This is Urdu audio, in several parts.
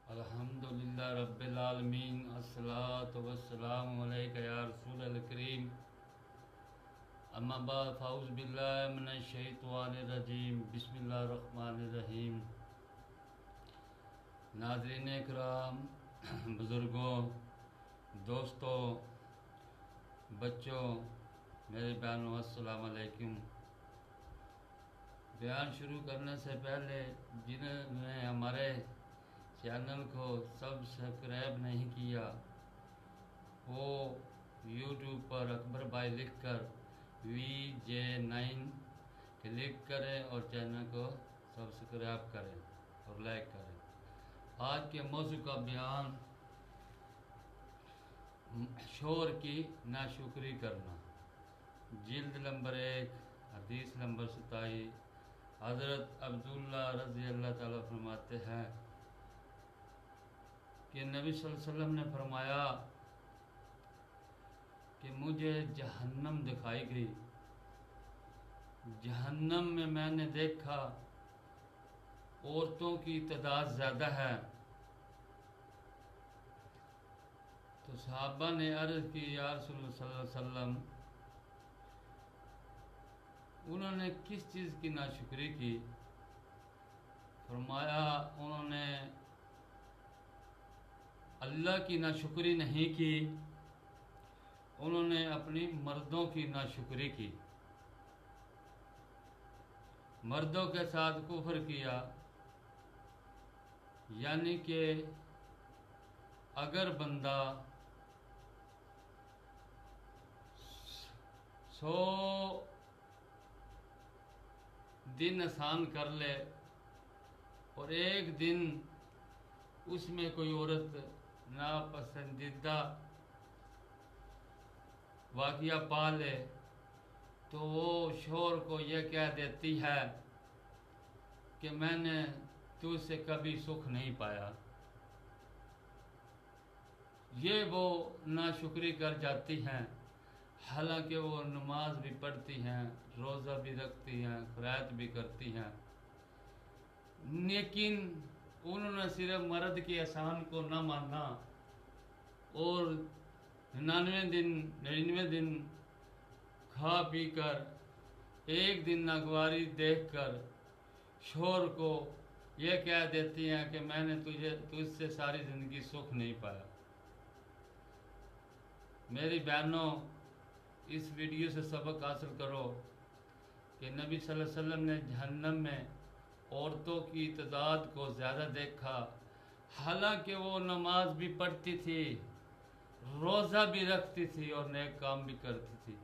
الحمدللہ رب العالمین، الصلاۃ والسلام علیک یا رسول الکریم، اما بعد فاعوذ باللہ من الشیطان الرجیم، بسم اللہ الرحمن الرحیم۔ ناظرین کرام، بزرگوں، دوستوں، بچوں، میرے بہنوں، السلام علیکم۔ بیان شروع کرنے سے پہلے جنہوں نے ہمارے چینل کو سبسکرائب نہیں کیا وہ یوٹیوب پر اکبر بھائی لکھ کر VJ9 کلک کریں اور چینل کو سبسکرائب کریں اور لائک کریں۔ آج کے موضوع کا بیان شوہر کی ناشکری کرنا، جلد نمبر 1، حدیث نمبر 27۔ حضرت عبداللہ رضی اللہ تعالیٰ فرماتے ہیں کہ نبی صلی اللہ علیہ وسلم نے فرمایا کہ مجھے جہنم دکھائی گئی۔ جہنم میں نے دیکھا عورتوں کی تعداد زیادہ ہے۔ تو صحابہ نے عرض کی، یا رسول اللہ صلی اللہ علیہ وسلم، انہوں نے کس چیز کی ناشکری کی؟ فرمایا انہوں نے اللہ کی ناشکری نہیں کی، انہوں نے اپنی مردوں کی ناشکری کی، مردوں کے ساتھ کفر کیا۔ یعنی کہ اگر بندہ 100 دن آسان کر لے اور ایک دن اس میں کوئی عورت ناپسندیدہ واقعہ پا لے تو وہ شوہر کو یہ کہہ دیتی ہے کہ میں نے تجھ سے کبھی سکھ نہیں پایا۔ یہ وہ ناشکری کر جاتی ہیں، حالانکہ وہ نماز بھی پڑھتی ہیں، روزہ بھی رکھتی ہیں، خیرات بھی کرتی ہیں، لیکن انہوں نے صرف مرد کے احسان کو نہ مانا اور 99 دن کھا پی کر ایک دن ناگواری دیکھ کر شوہر کو یہ کہہ دیتی ہیں کہ میں نے تجھ سے ساری زندگی سکھ نہیں پایا۔ میری بہنوں، اس ویڈیو سے سبق حاصل کرو کہ نبی صلی اللہ علیہ وسلم نے جہنم میں عورتوں کی تعداد کو زیادہ دیکھا، حالانکہ وہ نماز بھی پڑھتی تھی، روزہ بھی رکھتی تھی اور نیک کام بھی کرتی تھی،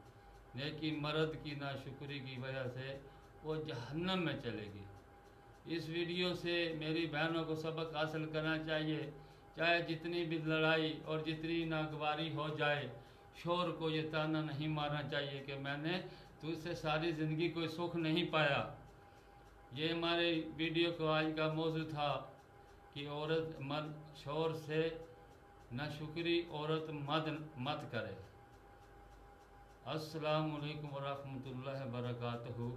لیکن مرد کی ناشکری کی وجہ سے وہ جہنم میں چلے گی۔ اس ویڈیو سے میری بہنوں کو سبق حاصل کرنا چاہیے، چاہے جتنی بھی لڑائی اور جتنی ناگواری ہو جائے، شوہر کو یہ تانا نہیں مارنا چاہیے کہ میں نے تجھ سے ساری زندگی کوئی سکھ نہیں پایا۔ یہ ہمارے ویڈیو کو آج کا موضوع تھا کہ عورت مرد شوہر سے ناشکری عورت مت کرے۔ السلام علیکم ورحمۃ اللہ وبرکاتہ۔